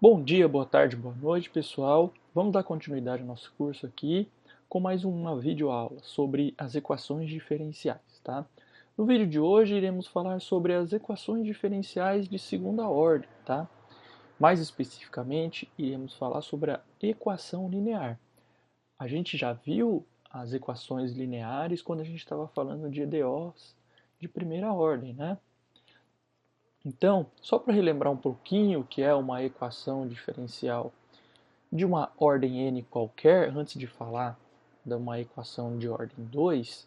Bom dia, boa tarde, boa noite, pessoal. Vamos dar continuidade ao nosso curso aqui com mais uma videoaula sobre as equações diferenciais, tá? No vídeo de hoje iremos falar sobre as equações diferenciais de segunda ordem, tá? Mais especificamente, iremos falar sobre a equação linear. A gente já viu as equações lineares quando a gente estava falando de EDOs de primeira ordem, né? Então, só para relembrar um pouquinho o que é uma equação diferencial de uma ordem n qualquer, antes de falar de uma equação de ordem 2,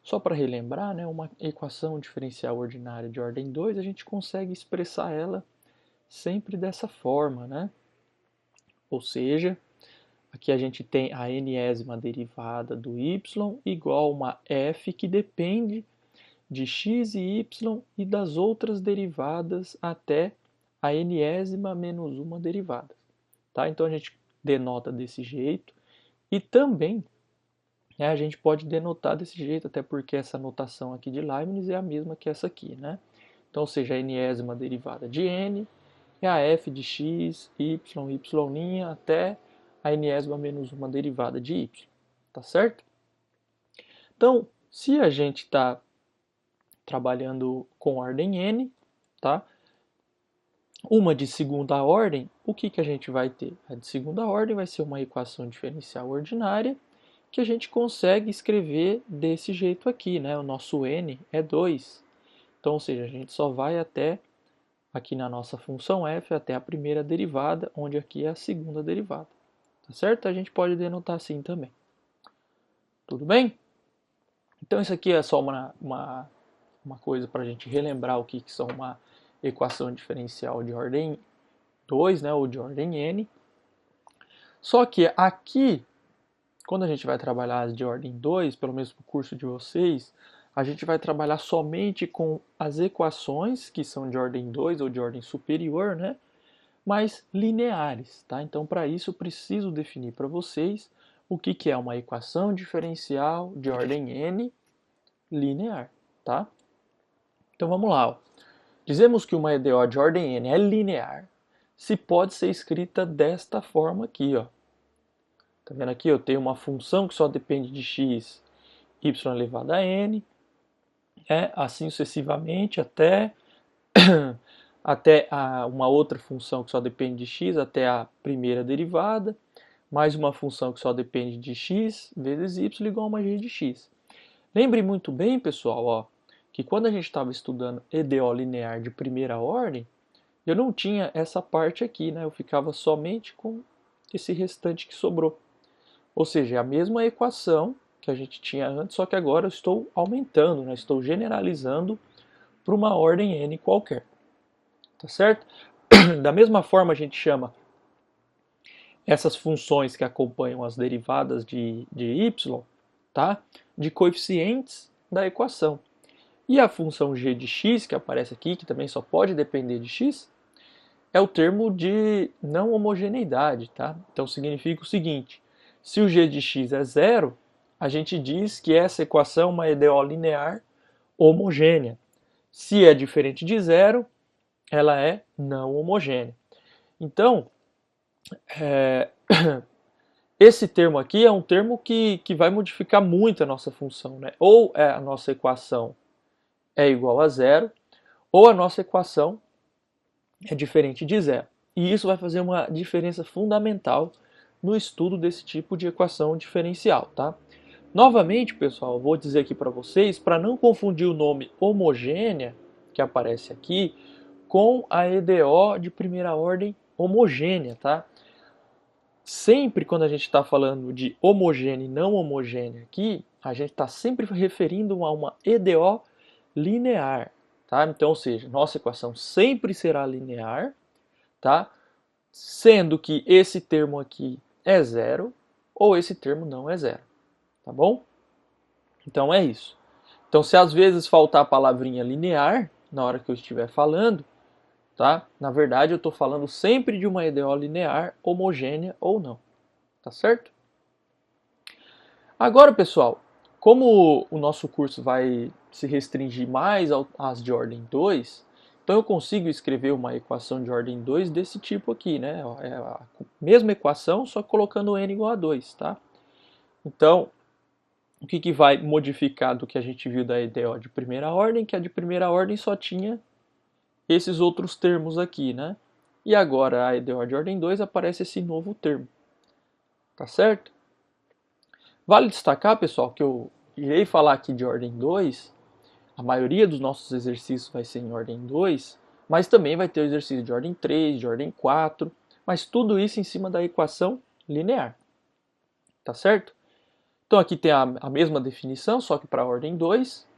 só para relembrar, né, uma equação diferencial ordinária de ordem 2, a gente consegue expressar ela sempre dessa forma, né? Ou seja, aqui a gente tem a nésima derivada do y igual a uma f que depende de x e y e das outras derivadas até a nésima menos uma derivada. Tá? Então a gente denota desse jeito e também a gente pode denotar desse jeito, até porque essa notação aqui de Leibniz é a mesma que essa aqui, né? Então, ou seja, a enésima derivada de n é a f de x, y, y' até a enésima menos uma derivada de y, tá certo? Então, se a gente está trabalhando com ordem n, tá? Uma de segunda ordem, o que a gente vai ter? A de segunda ordem vai ser uma equação diferencial ordinária que a gente consegue escrever desse jeito aqui, né? O nosso n é 2. Então, ou seja, a gente só vai até, aqui na nossa função f, até a primeira derivada, onde aqui é a segunda derivada. Tá certo? A gente pode denotar assim também. Tudo bem? Então, isso aqui é só uma coisa para a gente relembrar o que são uma equação diferencial de ordem 2, né? Ou de ordem n. Só que aqui, quando a gente vai trabalhar as de ordem 2, pelo menos para o curso de vocês, a gente vai trabalhar somente com as equações que são de ordem 2 ou de ordem superior, né? Mas lineares, tá? Então, para isso, eu preciso definir para vocês o que é uma equação diferencial de ordem n linear, tá? Então, vamos lá. Ó. Dizemos que uma EDO de ordem n é linear se pode ser escrita desta forma aqui, ó. Tá vendo aqui? Eu tenho uma função que só depende de x, y elevado a n, assim sucessivamente até, uma outra função que só depende de x até a primeira derivada, mais uma função que só depende de x vezes y igual a uma g de x. Lembre muito bem, pessoal, ó, que quando a gente estava estudando EDO linear de primeira ordem, eu não tinha essa parte aqui, né? Eu ficava somente com esse restante que sobrou. Ou seja, é a mesma equação que a gente tinha antes, só que agora eu estou aumentando, né? Estou generalizando para uma ordem n qualquer. Tá certo? Da mesma forma, a gente chama essas funções que acompanham as derivadas de y, tá? De coeficientes da equação. E a função g de x, que aparece aqui, que também só pode depender de x, é o termo de não homogeneidade, tá? Então significa o seguinte: se o g de x é zero, a gente diz que essa equação é uma EDO linear homogênea. Se é diferente de zero, ela é não homogênea. Então, esse termo aqui é um termo que vai modificar muito a nossa função, né? Ou a nossa equação é igual a zero, ou a nossa equação é diferente de zero. E isso vai fazer uma diferença fundamental no estudo desse tipo de equação diferencial, tá? Novamente, pessoal, vou dizer aqui para vocês, para não confundir o nome homogênea, que aparece aqui, com a EDO de primeira ordem homogênea, tá? Sempre quando a gente está falando de homogênea e não homogênea aqui, a gente está sempre referindo a uma EDO linear, tá? Então, ou seja, nossa equação sempre será linear, tá? Sendo que esse termo aqui é zero ou esse termo não é zero, tá bom? Então é isso. Então, se às vezes faltar a palavrinha linear na hora que eu estiver falando, tá? Na verdade, eu estou falando sempre de uma EDO linear, homogênea ou não, tá certo? Agora, pessoal, como o nosso curso vai se restringir mais às de ordem 2, Então eu consigo escrever uma equação de ordem 2 desse tipo aqui, né? É a mesma equação, só colocando n igual a 2, tá? Então, o que vai modificar do que a gente viu da EDO de primeira ordem? Que a de primeira ordem só tinha esses outros termos aqui, né? E agora a EDO de ordem 2 aparece esse novo termo, tá certo? Vale destacar, pessoal, que eu irei falar aqui de ordem 2, a maioria dos nossos exercícios vai ser em ordem 2, mas também vai ter exercício de ordem 3, de ordem 4, mas tudo isso em cima da equação linear, tá certo? Então aqui tem a mesma definição, só que para a ordem 2.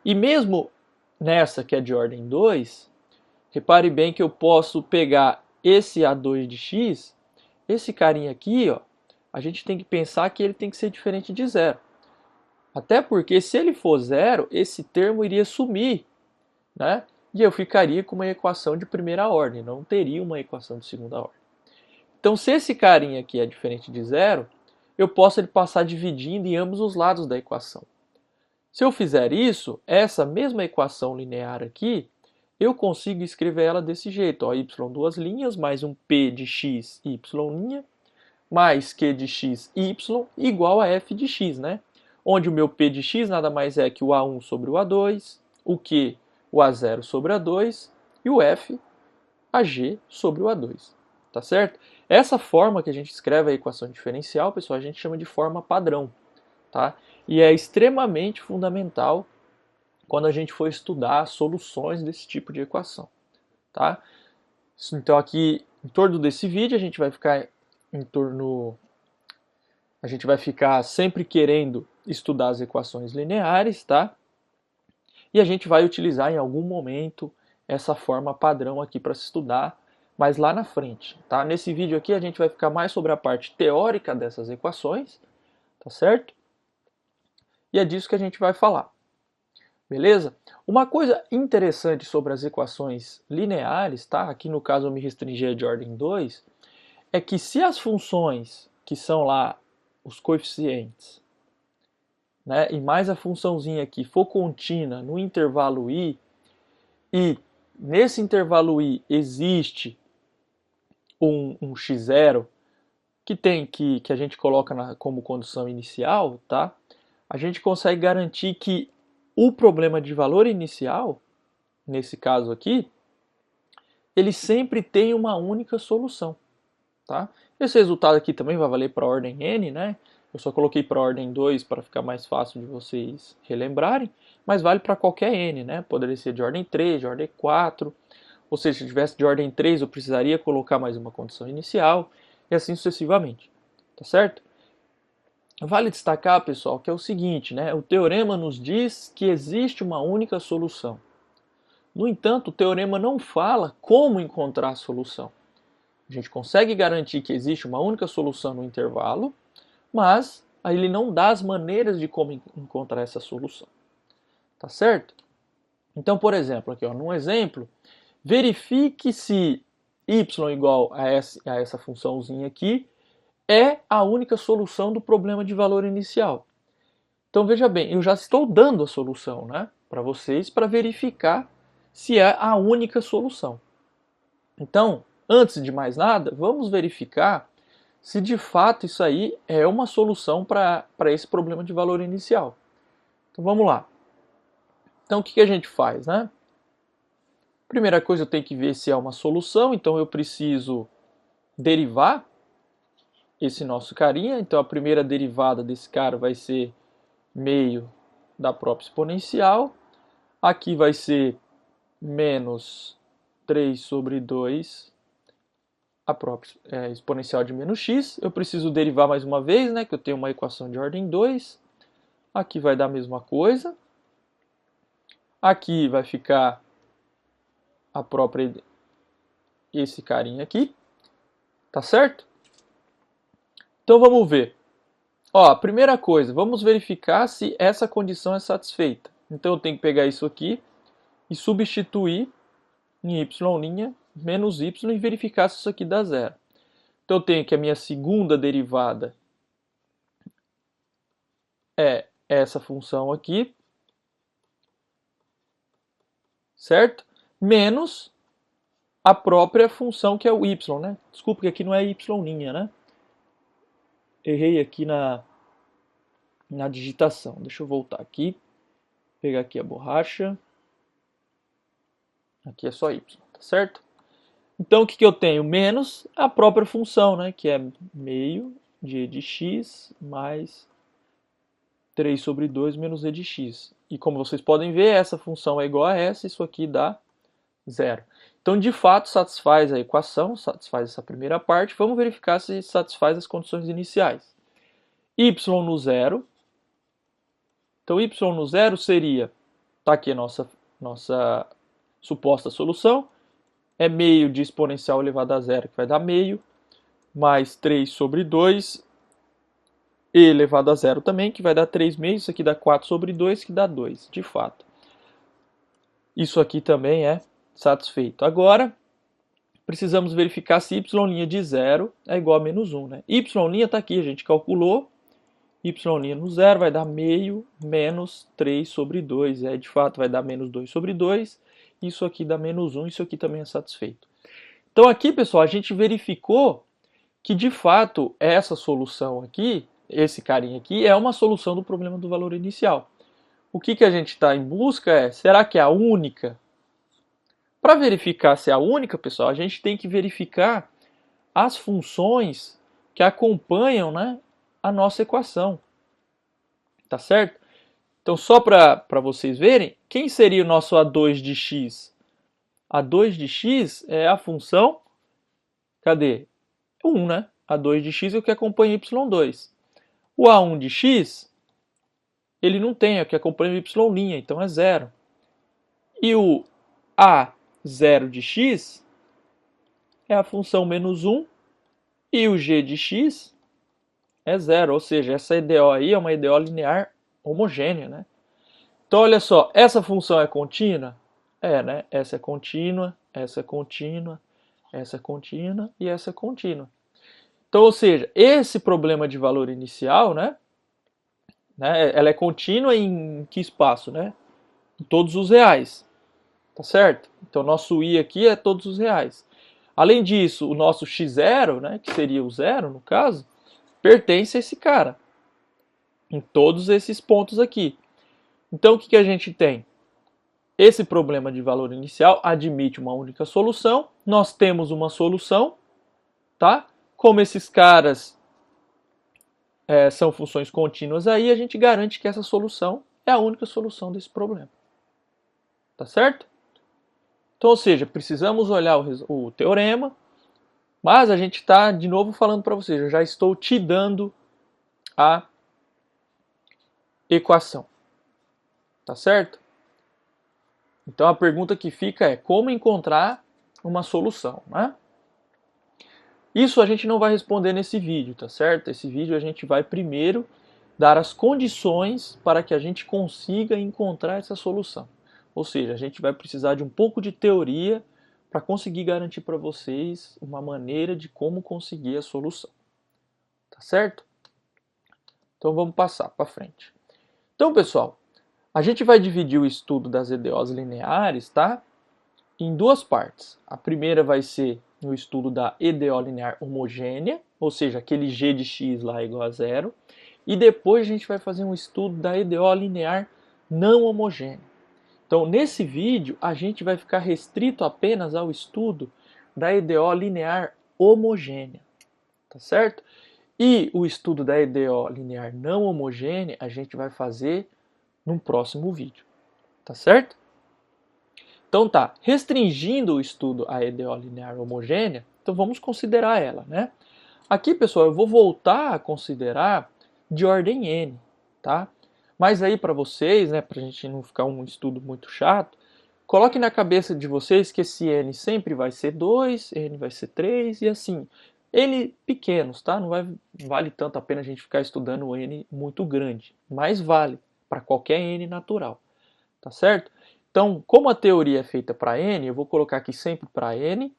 E mesmo nessa que é de ordem 2, repare bem que eu posso pegar esse A2 de x, esse carinha aqui, ó, a gente tem que pensar que ele tem que ser diferente de zero. Até porque se ele for zero, esse termo iria sumir, né? E eu ficaria com uma equação de primeira ordem, não teria uma equação de segunda ordem. Então, se esse carinha aqui é diferente de zero, eu posso ele passar dividindo em ambos os lados da equação. Se eu fizer isso, essa mesma equação linear aqui, eu consigo escrever ela desse jeito, ó, y duas linhas, mais um p de x, y', mais q de x, y, igual a f de x, né? Onde o meu p de x nada mais é que o A1 sobre o A2, o q, o A0 sobre o A2, e o f, a g sobre o A2, tá certo? Essa forma que a gente escreve a equação diferencial, pessoal, a gente chama de forma padrão, tá? E é extremamente fundamental quando a gente for estudar soluções desse tipo de equação, tá? Então aqui, em torno desse vídeo, a gente vai ficar sempre querendo estudar as equações lineares, tá? E a gente vai utilizar em algum momento essa forma padrão aqui para se estudar, mas lá na frente, tá? Nesse vídeo aqui a gente vai ficar mais sobre a parte teórica dessas equações, tá certo? E é disso que a gente vai falar. Beleza? Uma coisa interessante sobre as equações lineares, tá? Aqui no caso eu me restringi a de ordem 2, é que se as funções que são lá os coeficientes, né, e mais a funçãozinha aqui for contínua no intervalo i, e nesse intervalo i existe um x0 que a gente coloca como condição inicial, tá? A gente consegue garantir que o problema de valor inicial, nesse caso aqui, ele sempre tem uma única solução, tá? Esse resultado aqui também vai valer para a ordem n, né? Eu só coloquei para a ordem 2 para ficar mais fácil de vocês relembrarem, mas vale para qualquer n, né? Poderia ser de ordem 3, de ordem 4, ou seja, se tivesse de ordem 3 eu precisaria colocar mais uma condição inicial, e assim sucessivamente, tá certo? Vale destacar, pessoal, que é o seguinte, né? O teorema nos diz que existe uma única solução. No entanto, o teorema não fala como encontrar a solução. A gente consegue garantir que existe uma única solução no intervalo, mas ele não dá as maneiras de como encontrar essa solução. Tá certo? Então, por exemplo, aqui, ó, num exemplo, verifique se y igual a essa funçãozinha aqui é a única solução do problema de valor inicial. Então veja bem, eu já estou dando a solução, né, para vocês para verificar se é a única solução. Então, antes de mais nada, vamos verificar se de fato isso aí é uma solução para esse problema de valor inicial. Então vamos lá. Então o que a gente faz, né? Primeira coisa, eu tenho que ver se é uma solução, então eu preciso derivar esse nosso carinha. Então a primeira derivada desse cara vai ser meio da própria exponencial. Aqui vai ser menos 3 sobre 2 a própria exponencial de menos x. Eu preciso derivar mais uma vez, né, que eu tenho uma equação de ordem 2. Aqui vai dar a mesma coisa. Aqui vai ficar a própria esse carinha aqui. Tá certo? Então vamos ver. Ó, a primeira coisa, vamos verificar se essa condição é satisfeita. Então eu tenho que pegar isso aqui e substituir em y' menos y e verificar se isso aqui dá zero. Então eu tenho que a minha segunda derivada é essa função aqui, certo? menos a própria função que é o y, né? Desculpa que aqui não é y', né? Errei aqui na digitação. Deixa eu voltar aqui, pegar aqui a borracha. Aqui é só y, tá certo? Então o que eu tenho? Menos a própria função, né? Que é meio de e de x mais 3 sobre 2 menos e de x. E como vocês podem ver, essa função é igual a essa, isso aqui dá zero. Então, de fato, satisfaz a equação, satisfaz essa primeira parte. Vamos verificar se satisfaz as condições iniciais. Y no zero. Então, y no zero seria, está aqui a nossa suposta solução, é meio de exponencial elevado a zero, que vai dar meio, mais 3 sobre 2, e elevado a zero também, que vai dar 3 meios, isso aqui dá 4 sobre 2, que dá 2, de fato. Isso aqui também é satisfeito. Agora, precisamos verificar se y' de zero é igual a menos 1. Né? Y' está aqui, a gente calculou. Y' no zero vai dar meio menos 3 sobre 2. De fato, vai dar menos 2 sobre 2. Isso aqui dá menos 1, isso aqui também é satisfeito. Então aqui, pessoal, a gente verificou que, de fato, essa solução aqui, esse carinha aqui, é uma solução do problema do valor inicial. O que a gente está em busca é, será que é a única? Para verificar se é a única, pessoal, a gente tem que verificar as funções que acompanham, né, a nossa equação. Tá certo? Então, só para vocês verem, quem seria o nosso A2 de x? A2 de x é a função, cadê? 1, né? A2 de x é o que acompanha y2. O A1 de x, ele não tem, é o que acompanha y', então é 0. E o A0 de x é a função menos 1, e o g de x é 0, ou seja, essa EDO aí é uma EDO linear homogênea, né? Então, olha só, essa função é contínua? É, né? Essa é contínua, essa é contínua, essa é contínua e essa é contínua. Então, ou seja, esse problema de valor inicial, né? Ela é contínua em que espaço, né? Em todos os reais, tá certo? Então, nosso i aqui é todos os reais. Além disso, o nosso x0, né, que seria o zero no caso, pertence a esse cara, em todos esses pontos aqui. Então, o que a gente tem? Esse problema de valor inicial admite uma única solução. Nós temos uma solução, tá? Como esses caras são funções contínuas aí, a gente garante que essa solução é a única solução desse problema. Tá certo? Então, ou seja, precisamos olhar o teorema, mas a gente está, de novo, falando para vocês, eu já estou te dando a equação. Tá certo? Então a pergunta que fica é como encontrar uma solução, né? Isso a gente não vai responder nesse vídeo, tá certo? Esse vídeo a gente vai primeiro dar as condições para que a gente consiga encontrar essa solução. Ou seja, a gente vai precisar de um pouco de teoria para conseguir garantir para vocês uma maneira de como conseguir a solução. Tá certo? Então vamos passar para frente. Então, pessoal, a gente vai dividir o estudo das EDOs lineares, tá? Em duas partes. A primeira vai ser no estudo da EDO linear homogênea, ou seja, aquele g de x lá é igual a zero. E depois a gente vai fazer um estudo da EDO linear não homogênea. Então, nesse vídeo, a gente vai ficar restrito apenas ao estudo da EDO linear homogênea, tá certo? E o estudo da EDO linear não homogênea a gente vai fazer num próximo vídeo, tá certo? Então tá, restringindo o estudo à EDO linear homogênea, então vamos considerar ela, né? Aqui, pessoal, eu vou voltar a considerar de ordem n, tá? Mas aí para vocês, né, pra gente não ficar um estudo muito chato, coloque na cabeça de vocês que esse n sempre vai ser 2, n vai ser 3 e assim, n pequenos, tá? Não vale tanto a pena a gente ficar estudando o n muito grande, mas vale para qualquer n natural, tá certo? Então, como a teoria é feita para n, eu vou colocar aqui sempre para n,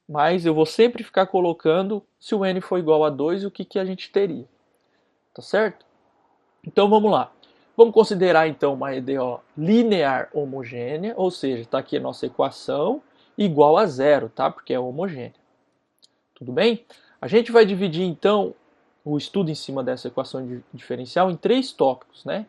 mas eu vou sempre ficar colocando se o n for igual a 2, o que a gente teria, tá certo? Então vamos lá. Vamos considerar então uma EDO linear homogênea, ou seja, está aqui a nossa equação igual a zero, tá? Porque é homogênea. Tudo bem? A gente vai dividir então o estudo em cima dessa equação diferencial em 3 tópicos, né?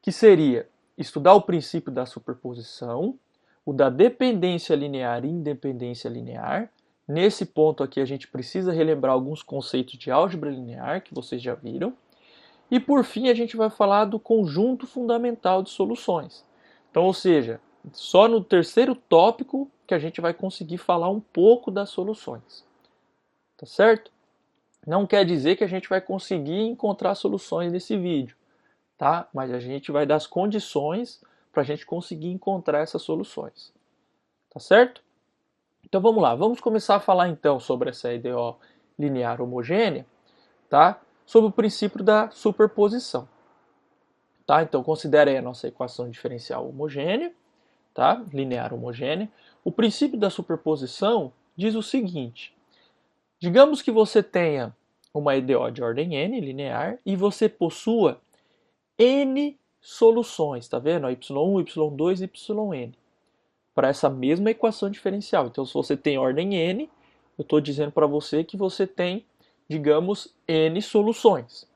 Que seria estudar o princípio da superposição, o da dependência linear e independência linear. Nesse ponto aqui a gente precisa relembrar alguns conceitos de álgebra linear que vocês já viram. E por fim a gente vai falar do conjunto fundamental de soluções. Então, ou seja, só no terceiro tópico que a gente vai conseguir falar um pouco das soluções. Tá certo? Não quer dizer que a gente vai conseguir encontrar soluções nesse vídeo, tá? Mas a gente vai dar as condições para a gente conseguir encontrar essas soluções. Tá certo? Então vamos lá, vamos começar a falar então sobre essa EDO linear homogênea, tá? Sobre o princípio da superposição. Tá? Então considere aí a nossa equação diferencial homogênea, tá? Linear homogênea. O princípio da superposição diz o seguinte: digamos que você tenha uma EDO de ordem n, linear, e você possua n soluções, tá vendo? y1, y2, yn, para essa mesma equação diferencial. Então, se você tem ordem n, eu estou dizendo para você que você tem, digamos, n soluções.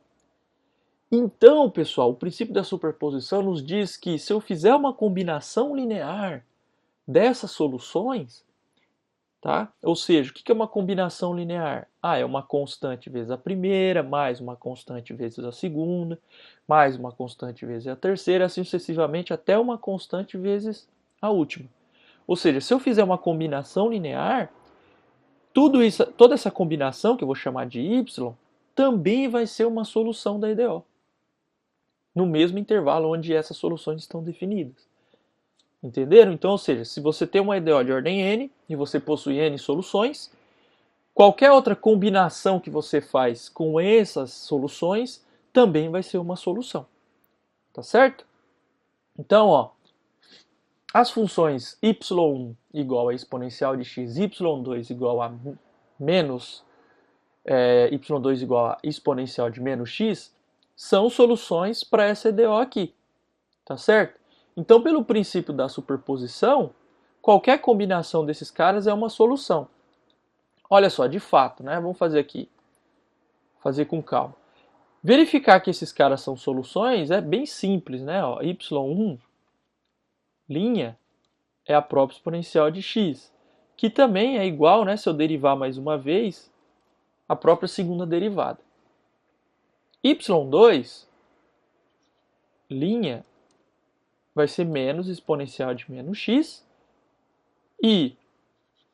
Então, pessoal, o princípio da superposição nos diz que se eu fizer uma combinação linear dessas soluções, tá? Ou seja, o que é uma combinação linear? É uma constante vezes a primeira, mais uma constante vezes a segunda, mais uma constante vezes a terceira, assim sucessivamente até uma constante vezes a última. Ou seja, se eu fizer uma combinação linear, toda essa combinação, que eu vou chamar de y, também vai ser uma solução da EDO, no mesmo intervalo onde essas soluções estão definidas. Entenderam? Então, ou seja, se você tem uma EDO de ordem n e você possui n soluções, qualquer outra combinação que você faz com essas soluções também vai ser uma solução. Tá certo? Então, ó, as funções y1 igual a exponencial de x, y2 igual a menos y2 igual a exponencial de menos x, são soluções para essa EDO aqui, tá certo? Então, pelo princípio da superposição, qualquer combinação desses caras é uma solução. Olha só, de fato, né? Vamos fazer aqui, fazer com calma. Verificar que esses caras são soluções é bem simples, né? Ó, y1 linha é a própria exponencial de x, que também é igual, né, se eu derivar mais uma vez, a própria segunda derivada. y2 linha vai ser menos exponencial de menos x, e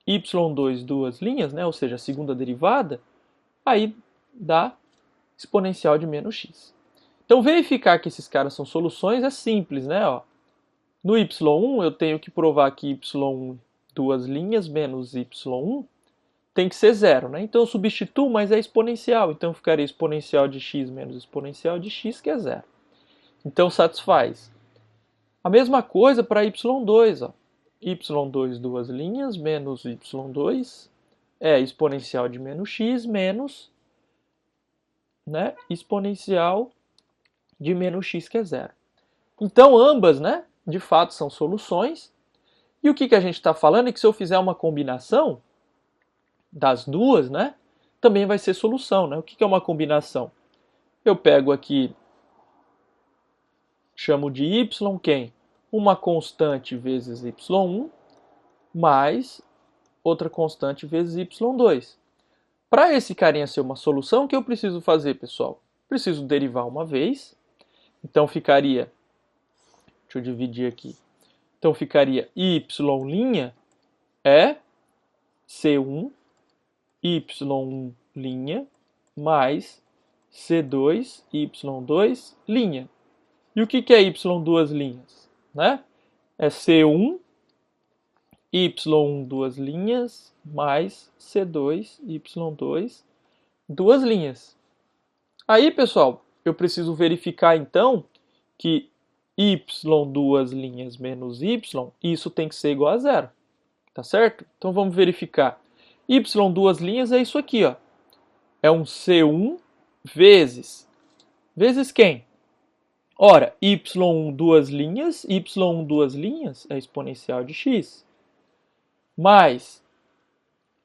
y2 duas linhas, né, ou seja, a segunda derivada, aí dá exponencial de menos x. Então verificar que esses caras são soluções é simples, né? Ó. No y1 eu tenho que provar que y1 duas linhas menos y1 tem que ser zero, né? Então eu substituo, mas é exponencial, então ficaria exponencial de x menos exponencial de x, que é zero. Então satisfaz. A mesma coisa para y2, ó. y2 duas linhas menos y2 é exponencial de menos x menos, né, exponencial de menos x, que é zero. Então ambas, né, de fato são soluções. E o que a gente está falando é que se eu fizer uma combinação das duas, né, também vai ser solução, né? O que é uma combinação? Eu pego aqui, chamo de y quem? Uma constante vezes y1 mais outra constante vezes y2. Para esse carinha ser uma solução, o que eu preciso fazer, pessoal? Preciso derivar uma vez. Então ficaria, deixa eu dividir aqui. Então ficaria y' é C1 y1' mais C2 y2'. E o que é y duas linhas? Né? É C1 y1 duas linhas mais C2 y2 duas linhas. Aí, pessoal, eu preciso verificar então que y duas linhas menos y, isso tem que ser igual a zero. Tá certo? Então vamos verificar. Y duas linhas é isso aqui, ó. É um C1 vezes quem? Ora, y1 duas linhas, y1 duas linhas é exponencial de x, mais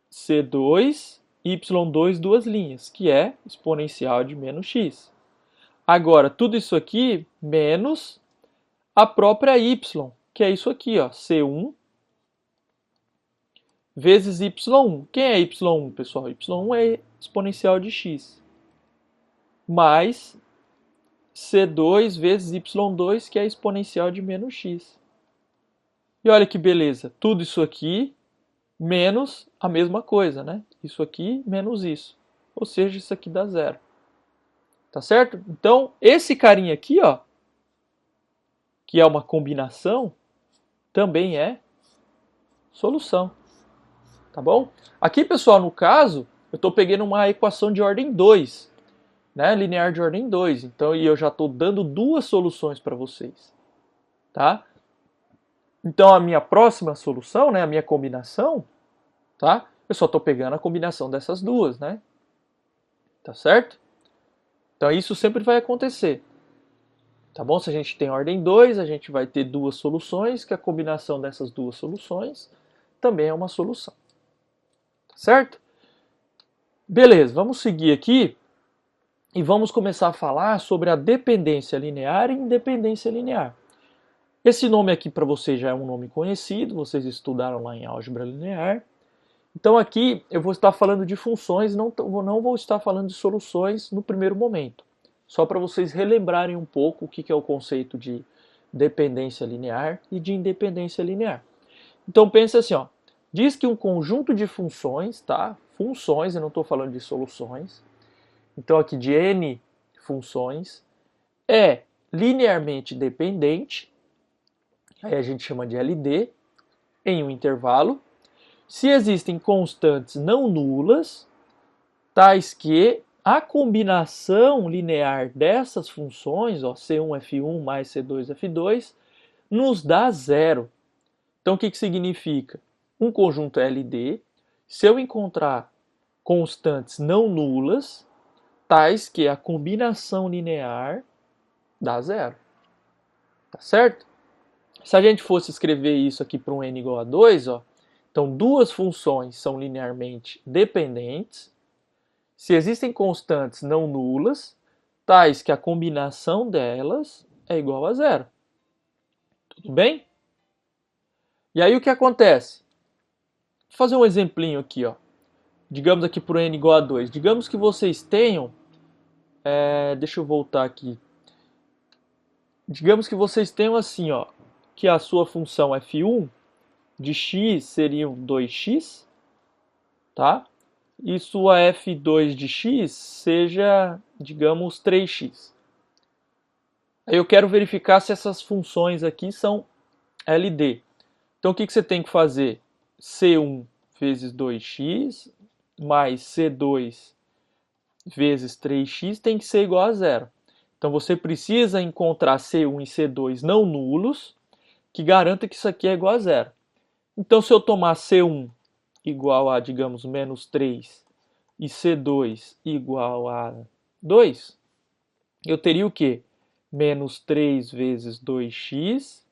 C2, y2 duas linhas, que é exponencial de menos x. Agora, tudo isso aqui menos a própria y, que é isso aqui, ó, C1 vezes y1. Quem é y1, pessoal? y1 é exponencial de x. Mais C2 vezes y2, que é exponencial de menos x. E olha que beleza, tudo isso aqui menos a mesma coisa, né? Isso aqui menos isso. Ou seja, isso aqui dá zero. Tá certo? Então, esse carinha aqui, ó, que é uma combinação, também é solução. Tá bom? Aqui, pessoal, no caso, eu estou pegando uma equação de ordem 2, né? Linear de ordem 2. Então, e eu já estou dando duas soluções para vocês. Tá? Então, a minha próxima solução, né, a minha combinação, tá? Eu só estou pegando a combinação dessas duas, né? Tá certo? Então, isso sempre vai acontecer. Tá bom? Se a gente tem ordem 2, a gente vai ter duas soluções, que a combinação dessas duas soluções também é uma solução. Tá certo? Beleza, vamos seguir aqui e vamos começar a falar sobre a dependência linear e independência linear. Esse nome aqui para vocês já é um nome conhecido, vocês estudaram lá em álgebra linear. Então aqui eu vou estar falando de funções, não vou estar falando de soluções no primeiro momento. Só para vocês relembrarem um pouco o que é o conceito de dependência linear e de independência linear. Então pensa assim, ó, diz que um conjunto de funções, tá? Funções, eu não estou falando de soluções. Então aqui de n funções é linearmente dependente, aí a gente chama de LD, em um intervalo, se existem constantes não nulas, tais que a combinação linear dessas funções, ó, C1F1 mais C2F2, nos dá zero. Então, o que significa? Um conjunto LD, se eu encontrar constantes não nulas, tais que a combinação linear dá zero. Tá certo? Se a gente fosse escrever isso aqui para um n igual a 2, ó, então duas funções são linearmente dependentes, se existem constantes não nulas, tais que a combinação delas é igual a zero. Tudo bem? E aí o que acontece? Vou fazer um exemplinho aqui, ó. Digamos aqui por n igual a 2. Digamos que vocês tenham... deixa eu voltar aqui. Digamos que vocês tenham assim, ó, que a sua função f1 de x seriam 2x, tá? E sua f2 de x seja, digamos, 3x. Aí eu quero verificar se essas funções aqui são LD. Então o que você tem que fazer? C1 vezes 2x mais C2 vezes 3x tem que ser igual a zero. Então você precisa encontrar C1 e C2 não nulos, que garanta que isso aqui é igual a zero. Então se eu tomar C1 igual a, digamos, menos 3 e C2 igual a 2, eu teria o quê? Menos 3 vezes 2x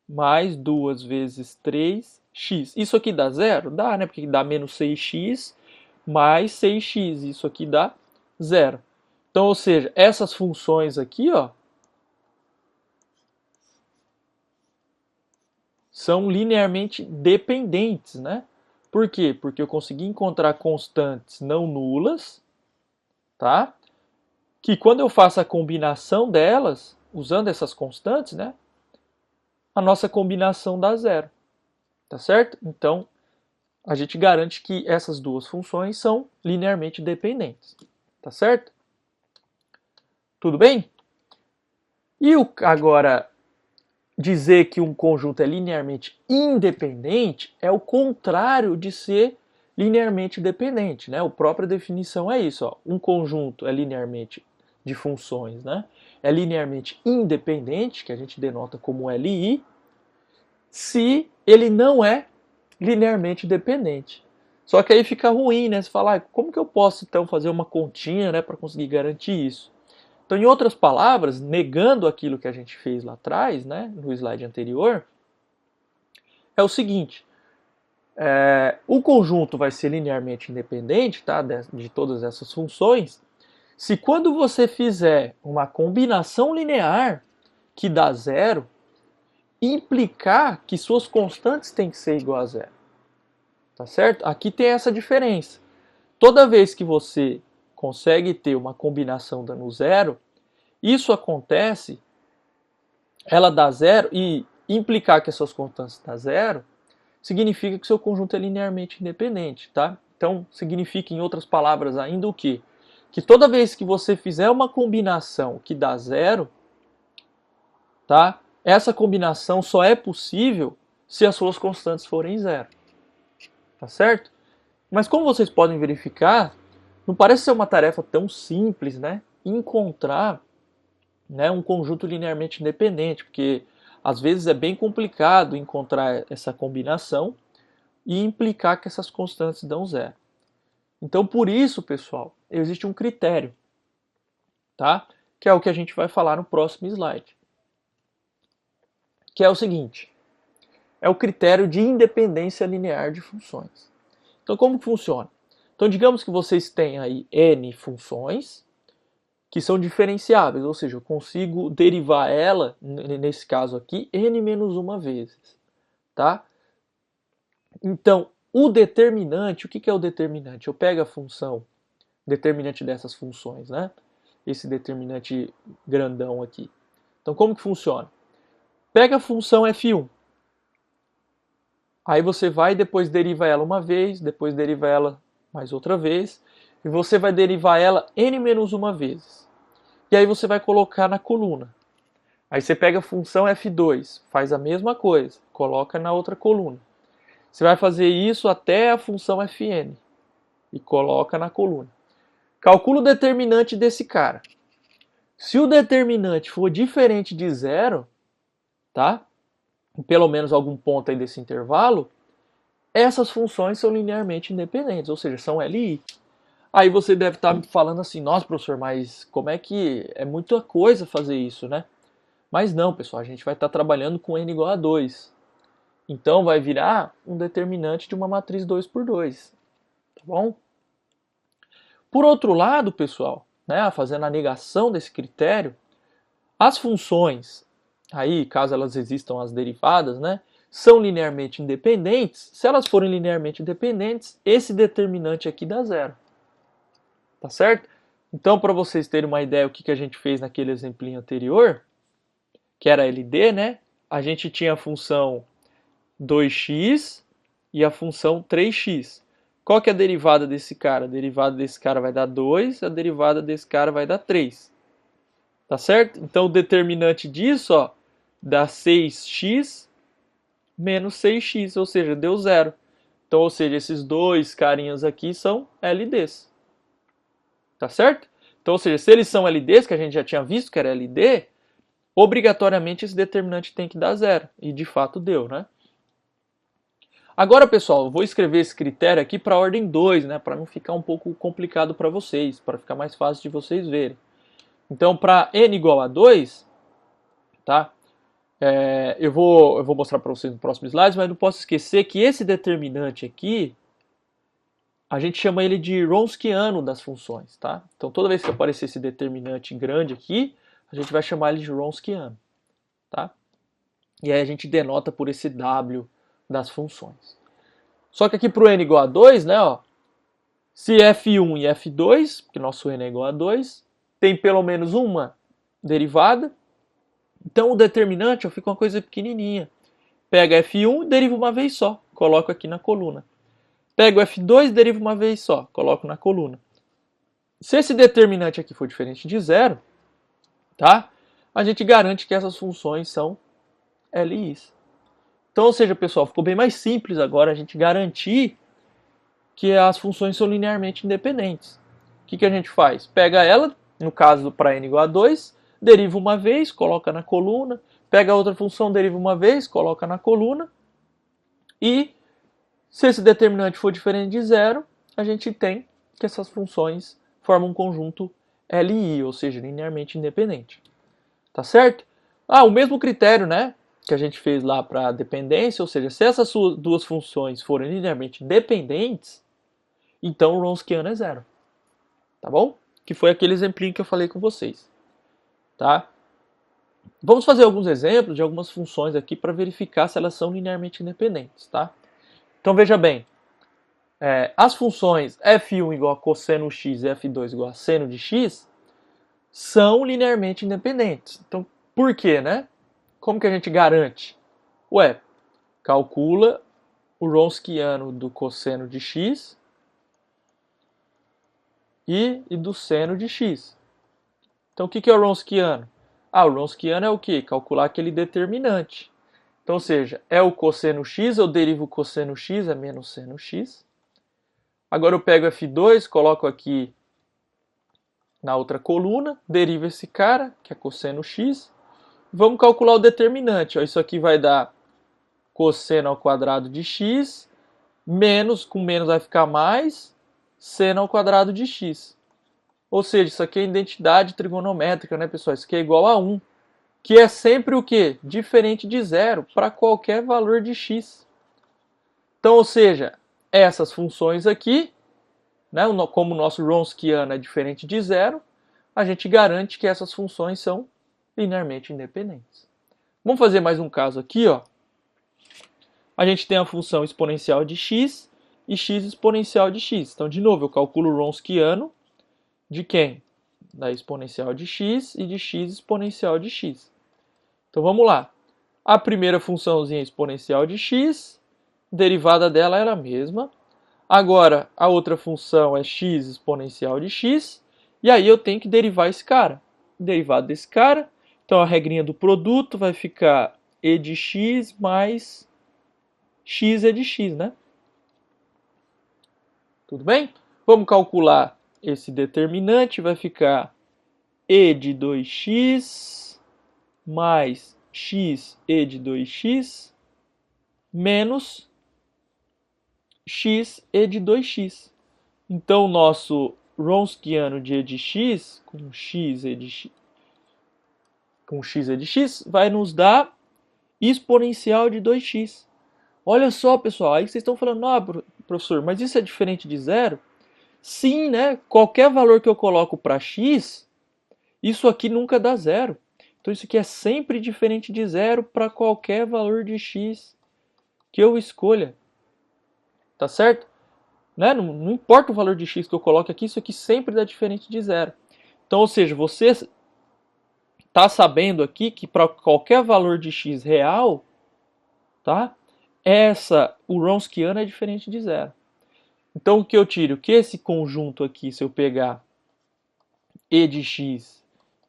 mais 2 vezes 3x. Isso aqui dá zero? Dá, né? Porque dá menos 6x mais 6x. Isso aqui dá zero. Então, ou seja, essas funções aqui, ó, são linearmente dependentes, né? Por quê? Porque eu consegui encontrar constantes não nulas, tá? Que quando eu faço a combinação delas, usando essas constantes, né? A nossa combinação dá zero, tá certo? Então, a gente garante que essas duas funções são linearmente dependentes, tá certo? Tudo bem? E agora, dizer que um conjunto é linearmente independente é o contrário de ser linearmente dependente, né? A própria definição é isso, ó. Um conjunto é linearmente de funções, né? É linearmente independente, que a gente denota como LI, se ele não é linearmente dependente. Só que aí fica ruim, né? Você fala, como que eu posso então fazer uma continha, né, para conseguir garantir isso? Então, em outras palavras, negando aquilo que a gente fez lá atrás, né, no slide anterior, é o seguinte, o conjunto vai ser linearmente independente, tá, de todas essas funções, se quando você fizer uma combinação linear que dá zero, implicar que suas constantes têm que ser igual a zero. Tá certo? Aqui tem essa diferença. Toda vez que você consegue ter uma combinação dando zero, isso acontece, ela dá zero, e implicar que as suas constantes dão zero, significa que seu conjunto é linearmente independente, tá? Então, significa, em outras palavras ainda, o quê? Que toda vez que você fizer uma combinação que dá zero, tá? Essa combinação só é possível se as suas constantes forem zero. Tá certo? Mas como vocês podem verificar, não parece ser uma tarefa tão simples, né? Encontrar, né, um conjunto linearmente independente, porque às vezes é bem complicado encontrar essa combinação e implicar que essas constantes dão zero. Então, por isso, pessoal, existe um critério, tá? Que é o que a gente vai falar no próximo slide. Que é o seguinte, é o critério de independência linear de funções. Então, como funciona? Então, digamos que vocês têm aí n funções que são diferenciáveis, ou seja, eu consigo derivar ela, nesse caso aqui, n menos uma vezes, tá? Então, o determinante, o que é o determinante? Eu pego a função determinante dessas funções, né? Esse determinante grandão aqui. Então, como que funciona? Pega a função f1. Aí você vai e depois deriva ela uma vez, depois deriva ela mais outra vez, e você vai derivar ela n menos uma vezes. E aí você vai colocar na coluna. Aí você pega a função f2, faz a mesma coisa, coloca na outra coluna. Você vai fazer isso até a função fn e coloca na coluna. Calcula o determinante desse cara. Se o determinante for diferente de zero, tá? Pelo menos algum ponto aí desse intervalo, essas funções são linearmente independentes, ou seja, são LI. Aí você deve estar me falando assim, nossa, professor, mas como é que é muita coisa fazer isso, né? Mas não, pessoal, a gente vai estar trabalhando com n igual a 2. Então vai virar um determinante de uma matriz 2 por 2, tá bom? Por outro lado, pessoal, né, fazendo a negação desse critério, as funções, aí, caso elas existam as derivadas, né, são linearmente independentes. Se elas forem linearmente independentes, esse determinante aqui dá zero. Tá certo? Então, para vocês terem uma ideia do que a gente fez naquele exemplinho anterior, que era LD, né? A gente tinha a função 2x e a função 3x. Qual que é a derivada desse cara? A derivada desse cara vai dar 2, a derivada desse cara vai dar 3. Tá certo? Então, o determinante disso, ó, dá 6x menos 6x, ou seja, deu zero. Então, ou seja, esses dois carinhas aqui são LDs. Tá certo? Então, ou seja, se eles são LDs, que a gente já tinha visto que era LD, obrigatoriamente esse determinante tem que dar zero. E de fato deu, né? Agora, pessoal, eu vou escrever esse critério aqui para a ordem 2, né? Para não ficar um pouco complicado para vocês, para ficar mais fácil de vocês verem. Então, para n igual a 2, tá? Eu vou mostrar para vocês no próximo slide, mas não posso esquecer que esse determinante aqui, a gente chama ele de Wronskiano das funções, tá? Então, toda vez que aparecer esse determinante grande aqui, a gente vai chamar ele de Wronskiano, tá? E aí a gente denota por esse W das funções. Só que aqui para o n igual a 2, né, ó, se f1 e f2, porque nosso n é igual a 2, tem pelo menos uma derivada, então o determinante fica uma coisa pequenininha. Pega f1 e deriva uma vez só, coloco aqui na coluna. Pego f2 e derivo uma vez só, coloco na coluna. Se esse determinante aqui for diferente de zero, tá? A gente garante que essas funções são LIs. Então, ou seja, pessoal, ficou bem mais simples agora a gente garantir que as funções são linearmente independentes. O que a gente faz? Pega ela, no caso para n igual a 2, deriva uma vez, coloca na coluna, pega a outra função, deriva uma vez, coloca na coluna, e se esse determinante for diferente de zero, a gente tem que essas funções formam um conjunto LI, ou seja, linearmente independente. Tá certo? O mesmo critério, né, que a gente fez lá para dependência, ou seja, se essas duas funções forem linearmente dependentes, então o Wronskiano é zero. Tá bom? Que foi aquele exemplinho que eu falei com vocês. Tá? Vamos fazer alguns exemplos de algumas funções aqui para verificar se elas são linearmente independentes. Tá? Então veja bem, as funções f1 igual a cosseno x e f2 igual a seno de x são linearmente independentes. Então, por quê, né? Como que a gente garante? Calcula o Wronskiano do cosseno de x e do seno de x. Então, o que é o Wronskiano? O Wronskiano é o quê? Calcular aquele determinante. Então, ou seja, é o cosseno x, eu derivo o cosseno x, é menos seno x. Agora eu pego f2, coloco aqui na outra coluna, derivo esse cara, que é cosseno x. Vamos calcular o determinante. Isso aqui vai dar cosseno ao quadrado de x, menos, com menos vai ficar mais, seno ao quadrado de x. Ou seja, isso aqui é identidade trigonométrica, né, pessoal? Isso aqui é igual a 1, que é sempre o quê? Diferente de zero para qualquer valor de x. Então, ou seja, essas funções aqui, né, como o nosso Wronskiano é diferente de zero, a gente garante que essas funções são linearmente independentes. Vamos fazer mais um caso aqui, ó. A gente tem a função exponencial de x e x exponencial de x. Então, de novo, eu calculo o Wronskiano de quem? Da exponencial de x e de x exponencial de x. Então, vamos lá. A primeira funçãozinha exponencial de x, derivada dela era a mesma. Agora, a outra função é x exponencial de x, e aí eu tenho que derivar esse cara. Derivado desse cara, então a regrinha do produto vai ficar e de x mais x é de x, né? Tudo bem? Vamos calcular esse determinante, vai ficar e de 2x mais x e de 2x menos x e de 2x. Então, o nosso Wronskiano de e de x com x e de x vai nos dar exponencial de 2x. Olha só, pessoal, aí vocês estão falando, professor, mas isso é diferente de zero? Sim, né? Qualquer valor que eu coloco para x, isso aqui nunca dá zero. Então isso aqui é sempre diferente de zero para qualquer valor de x que eu escolha. Tá certo? Né? Não importa o valor de x que eu coloque aqui, isso aqui sempre dá diferente de zero. Então, ou seja, você está sabendo aqui que para qualquer valor de x real, tá? O Wronskiano é diferente de zero. Então, o que eu tiro? Que esse conjunto aqui, se eu pegar e de x,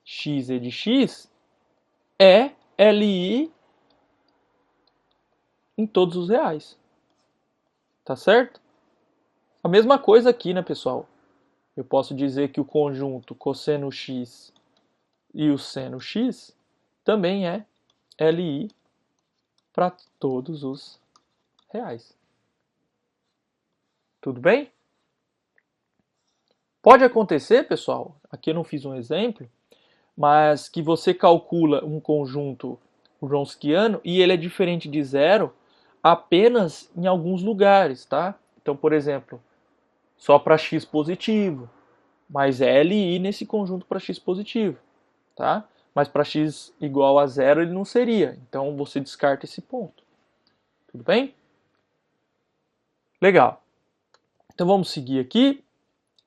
x e de x, é LI em todos os reais. Tá certo? A mesma coisa aqui, né, pessoal? Eu posso dizer que o conjunto cosseno x e o seno x também é LI para todos os reais. Tudo bem? Pode acontecer, pessoal, aqui eu não fiz um exemplo, mas que você calcula um conjunto Wronskiano e ele é diferente de zero apenas em alguns lugares, tá? Então, por exemplo, só para x positivo, mas é LI nesse conjunto para x positivo, tá? Mas para x igual a zero ele não seria, então você descarta esse ponto. Tudo bem? Legal. Então vamos seguir aqui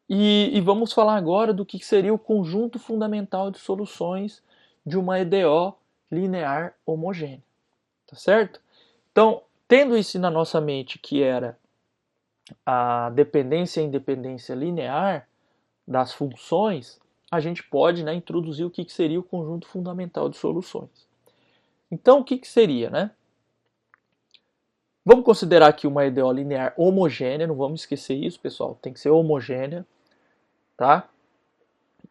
e vamos falar agora do que seria o conjunto fundamental de soluções de uma EDO linear homogênea. Tá certo? Então, tendo isso na nossa mente que era a dependência e independência linear das funções, a gente pode, né, introduzir o que seria o conjunto fundamental de soluções. Então, o que seria, né? Vamos considerar aqui uma EDO linear homogênea, não vamos esquecer isso, pessoal, tem que ser homogênea, tá?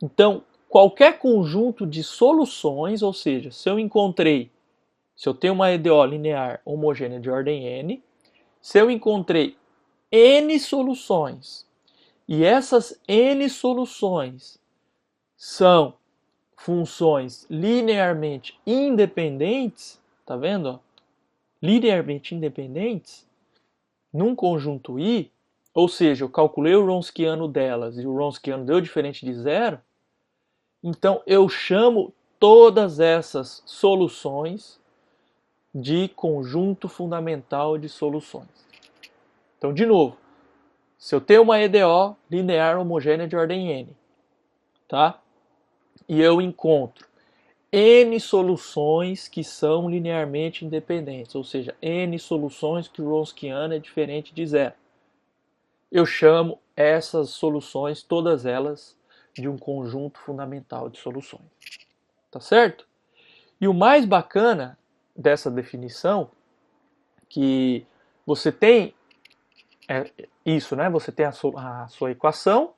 Então, qualquer conjunto de soluções, ou seja, se eu tenho uma EDO linear homogênea de ordem n, se eu encontrei n soluções e essas n soluções são funções linearmente independentes, tá vendo? Ó? Linearmente independentes, num conjunto I, ou seja, eu calculei o Wronskiano delas e o Wronskiano deu diferente de zero, então eu chamo todas essas soluções de conjunto fundamental de soluções. Então, de novo, se eu tenho uma EDO linear homogênea de ordem n, tá? E eu encontro n soluções que são linearmente independentes, ou seja, n soluções que o Wronskiano é diferente de zero. Eu chamo essas soluções, todas elas, de um conjunto fundamental de soluções. Tá certo? E o mais bacana dessa definição, que você tem isso, né? Você tem a sua equação,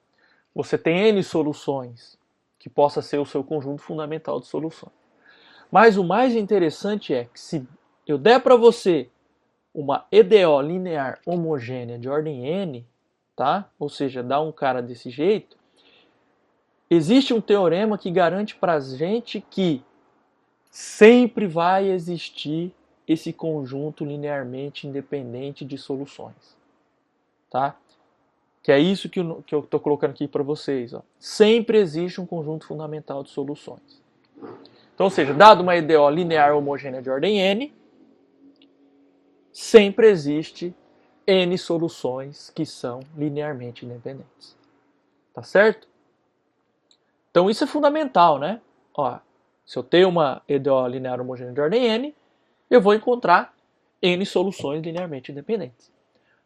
você tem n soluções, que possa ser o seu conjunto fundamental de soluções. Mas o mais interessante é que se eu der para você uma EDO linear homogênea de ordem n, tá? Ou seja, dá um cara desse jeito, existe um teorema que garante para a gente que sempre vai existir esse conjunto linearmente independente de soluções, tá? Que é isso que eu estou colocando aqui para vocês. Ó. Sempre existe um conjunto fundamental de soluções. Então, ou seja, dado uma EDO linear homogênea de ordem n, sempre existe n soluções que são linearmente independentes. Tá certo? Então isso é fundamental, né? Ó, se eu tenho uma EDO linear homogênea de ordem n, eu vou encontrar n soluções linearmente independentes.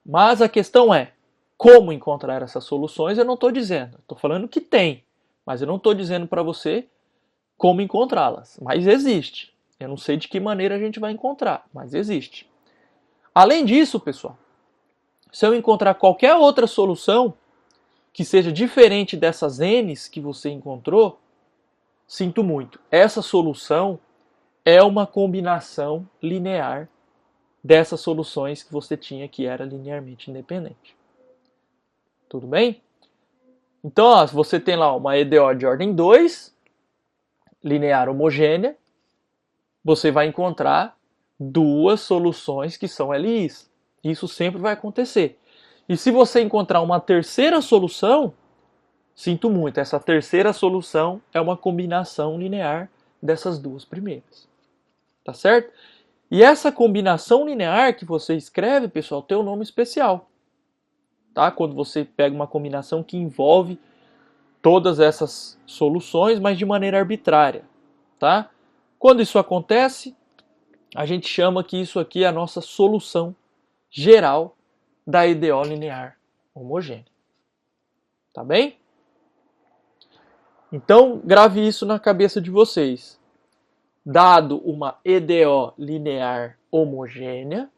Mas a questão é, como encontrar essas soluções, eu não estou dizendo. Estou falando que tem, mas eu não estou dizendo para você como encontrá-las. Mas existe. Eu não sei de que maneira a gente vai encontrar, mas existe. Além disso, pessoal, se eu encontrar qualquer outra solução que seja diferente dessas n's que você encontrou, sinto muito. Essa solução é uma combinação linear dessas soluções que você tinha que era linearmente independente. Tudo bem? Então, ó, se você tem lá uma EDO de ordem 2, linear homogênea, você vai encontrar duas soluções que são LIs. Isso sempre vai acontecer. E se você encontrar uma terceira solução, sinto muito, essa terceira solução é uma combinação linear dessas duas primeiras. Tá certo? E essa combinação linear que você escreve, pessoal, tem um nome especial. Tá? Quando você pega uma combinação que envolve todas essas soluções, mas de maneira arbitrária. Tá? Quando isso acontece, a gente chama que isso aqui é a nossa solução geral da EDO linear homogênea. Tá bem? Então, grave isso na cabeça de vocês. Dado uma EDO linear homogênea,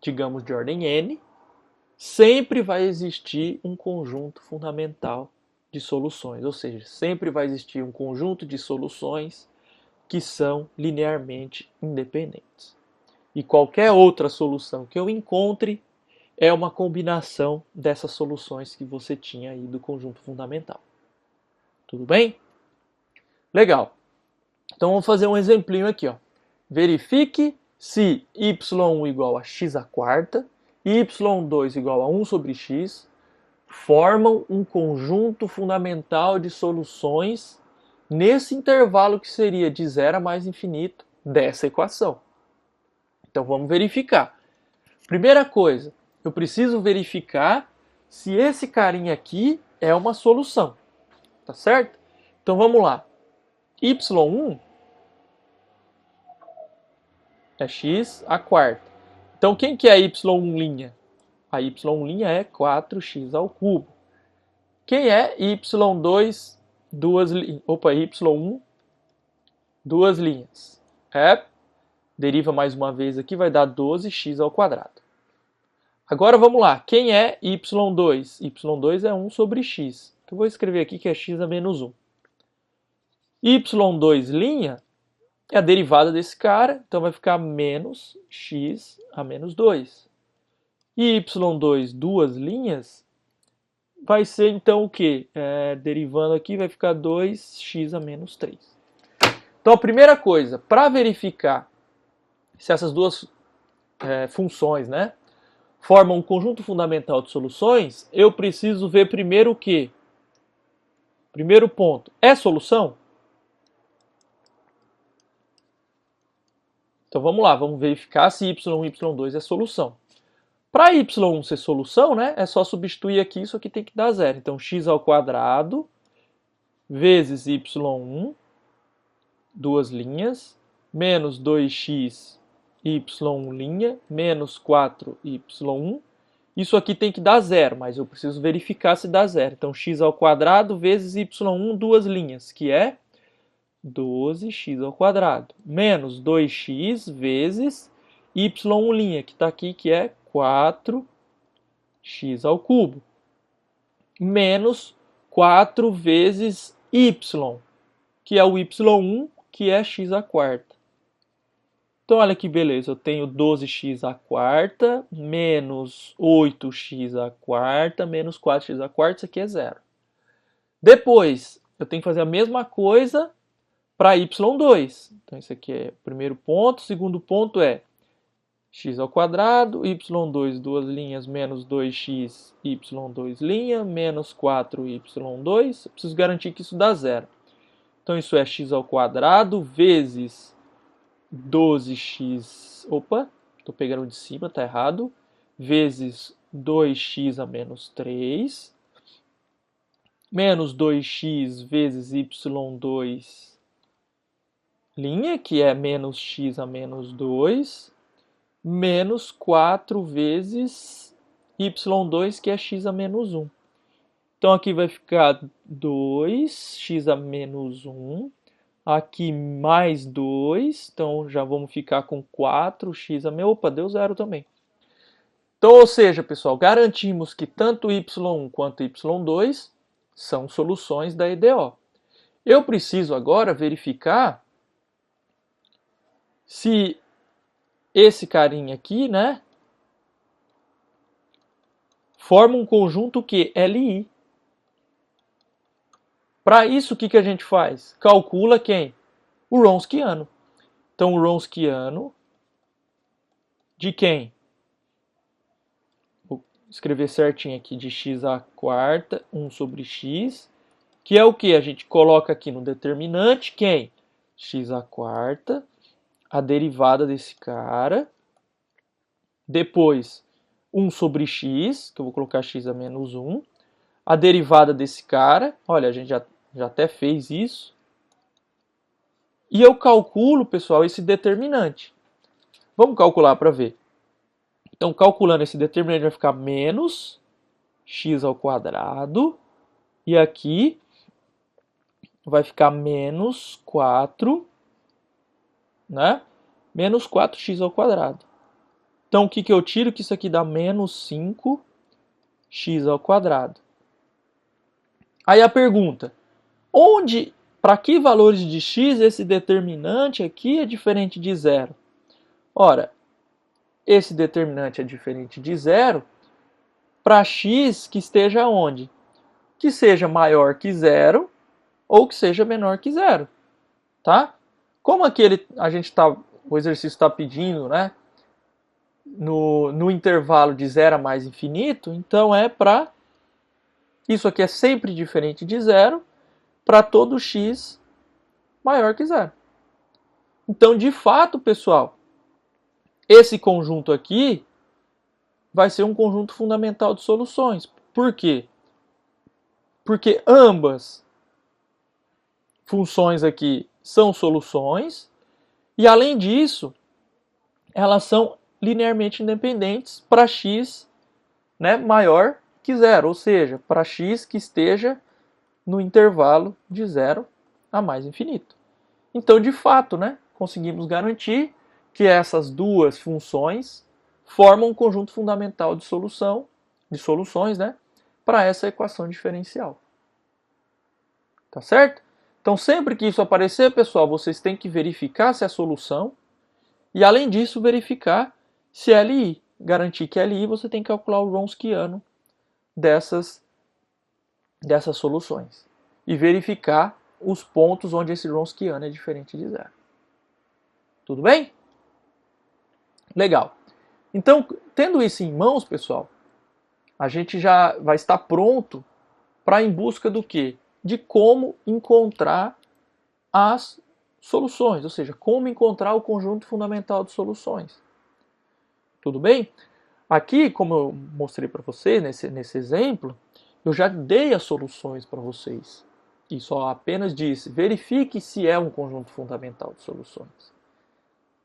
digamos de ordem n, sempre vai existir um conjunto fundamental de soluções, ou seja, sempre vai existir um conjunto de soluções que são linearmente independentes. E qualquer outra solução que eu encontre é uma combinação dessas soluções que você tinha aí do conjunto fundamental. Tudo bem? Legal. Então vamos fazer um exemplinho aqui. Ó. Verifique se y1 igual a x à quarta e y2 igual a 1 sobre x formam um conjunto fundamental de soluções nesse intervalo que seria de 0 a mais infinito dessa equação. Então vamos verificar. Primeira coisa, eu preciso verificar se esse carinha aqui é uma solução. Tá certo? Então vamos lá. y1 é x à quarta. Então quem que é y1'? A y' é 4x ao cubo. Quem é y2? y1, duas linhas. Deriva mais uma vez aqui, vai dar 12x ao quadrado. Agora vamos lá. Quem é y2? y2 é 1 sobre x. Eu vou escrever aqui que é x a menos 1. y2' é a derivada desse cara, então vai ficar menos x a menos 2. E y2, duas linhas, vai ser então o quê? Derivando aqui vai ficar 2x a menos 3. Então a primeira coisa, para verificar se essas duas funções, né, formam um conjunto fundamental de soluções, eu preciso ver primeiro o quê? Primeiro ponto, é solução? Então vamos lá, vamos verificar se y1 e y2 é solução. Para y1 ser solução, né, é só substituir aqui, isso aqui tem que dar zero. Então x ao quadrado vezes y1, duas linhas, menos 2x y1' menos 4y1. Isso aqui tem que dar zero, mas eu preciso verificar se dá zero. Então x ao quadrado vezes y1, duas linhas, que é 12x ao quadrado, menos 2x vezes y', que está aqui, que é 4x ao cubo, menos 4 vezes y, que é o y1, que é x à quarta. Então, olha que beleza, eu tenho 12x à quarta, menos 8x à quarta, menos 4x à quarta, isso aqui é zero. Depois, eu tenho que fazer a mesma coisa para y2. Então, esse aqui é o primeiro ponto. O segundo ponto é x ao quadrado, y2, duas linhas, menos 2x, y2', menos 4y2. Eu preciso garantir que isso dá zero. Então, isso é x ao quadrado vezes 12x... Opa, estou pegando de cima, está errado. Vezes 2x a menos 3. Menos 2x vezes y2', que é menos x a menos 2. Menos 4 vezes y2, que é x a menos 1. Então, aqui vai ficar 2x a menos 1. Aqui mais 2. Então, já vamos ficar com 4x a menos... Opa, deu zero também. Então, ou seja, pessoal, garantimos que tanto y1 quanto y2 são soluções da EDO. Eu preciso agora verificar se esse carinha aqui, né, forma um conjunto que LI. Para isso, o que a gente faz? Calcula quem? O Wronskiano. Então, o Wronskiano de quem? Vou escrever certinho aqui, de x à quarta, 1 sobre x, que é o que? A gente coloca aqui no determinante quem? X à quarta, a derivada desse cara, depois 1 sobre x, que eu vou colocar x a menos 1, a derivada desse cara, olha, a gente já até fez isso, e eu calculo, pessoal, esse determinante. Vamos calcular para ver. Então, calculando esse determinante, vai ficar menos x ao quadrado, e aqui vai ficar menos 4, né? Menos 4x ao quadrado. Então, o que eu tiro? Que isso aqui dá menos 5x ao quadrado. Aí a pergunta, para que valores de x esse determinante aqui é diferente de zero? Ora, esse determinante é diferente de zero para x que esteja onde? Que seja maior que zero ou que seja menor que zero, tá? Como aqui o exercício está pedindo, né, no intervalo de 0 a mais infinito, então é para... Isso aqui é sempre diferente de zero para todo x maior que zero. Então, de fato, pessoal, esse conjunto aqui vai ser um conjunto fundamental de soluções. Por quê? Porque ambas funções aqui são soluções e, além disso, elas são linearmente independentes para x, né, maior que zero, ou seja, para x que esteja no intervalo de 0 a mais infinito. Então, de fato, né, conseguimos garantir que essas duas funções formam um conjunto fundamental de soluções, né, para essa equação diferencial. Tá certo? Então, sempre que isso aparecer, pessoal, vocês têm que verificar se é solução e, além disso, verificar se é LI. Garantir que é LI, você tem que calcular o Wronskiano dessas dessas soluções e verificar os pontos onde esse Wronskiano é diferente de zero. Tudo bem? Legal. Então, tendo isso em mãos, pessoal, a gente já vai estar pronto para ir em busca do quê? De como encontrar as soluções, ou seja, como encontrar o conjunto fundamental de soluções. Tudo bem? Aqui, como eu mostrei para vocês nesse exemplo, eu já dei as soluções para vocês. E só apenas disse, verifique se é um conjunto fundamental de soluções.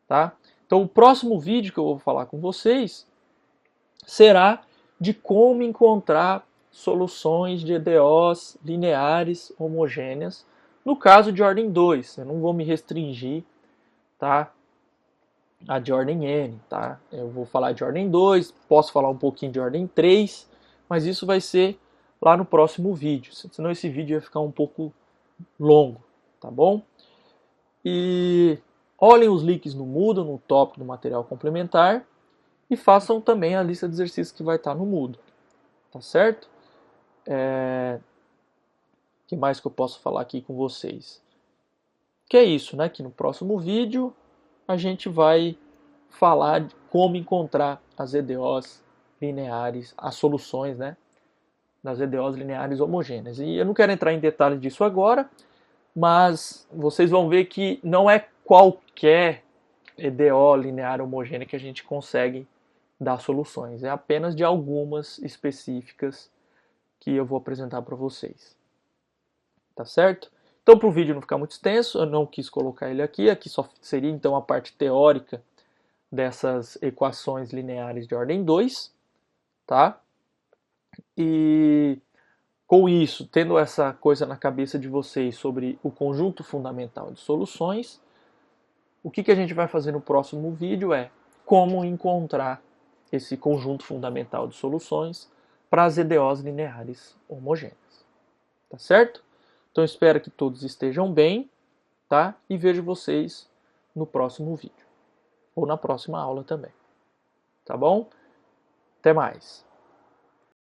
Tá? Então, o próximo vídeo que eu vou falar com vocês será de como encontrar soluções de EDOs lineares homogêneas, no caso de ordem 2. Eu não vou me restringir, tá, a de ordem n. Tá? Eu vou falar de ordem 2, posso falar um pouquinho de ordem 3, mas isso vai ser lá no próximo vídeo, senão esse vídeo vai ficar um pouco longo, tá bom? E olhem os links no Moodle, no tópico do material complementar, e façam também a lista de exercícios que vai estar no Moodle, tá certo? Que mais que eu posso falar aqui com vocês? Que é isso, né? Que no próximo vídeo a gente vai falar de como encontrar as EDOs lineares, as soluções, né, das EDOs lineares homogêneas. E eu não quero entrar em detalhes disso agora, mas vocês vão ver que não é qualquer EDO linear homogênea que a gente consegue dar soluções. É apenas de algumas específicas que eu vou apresentar para vocês. Tá certo? Então, para o vídeo não ficar muito extenso, eu não quis colocar ele aqui. Aqui só seria então a parte teórica dessas equações lineares de ordem 2, tá? E com isso, tendo essa coisa na cabeça de vocês sobre o conjunto fundamental de soluções, o que a gente vai fazer no próximo vídeo é como encontrar esse conjunto fundamental de soluções para as EDOs lineares homogêneas. Tá certo? Então espero que todos estejam bem, tá? E vejo vocês no próximo vídeo. Ou na próxima aula também. Tá bom? Até mais!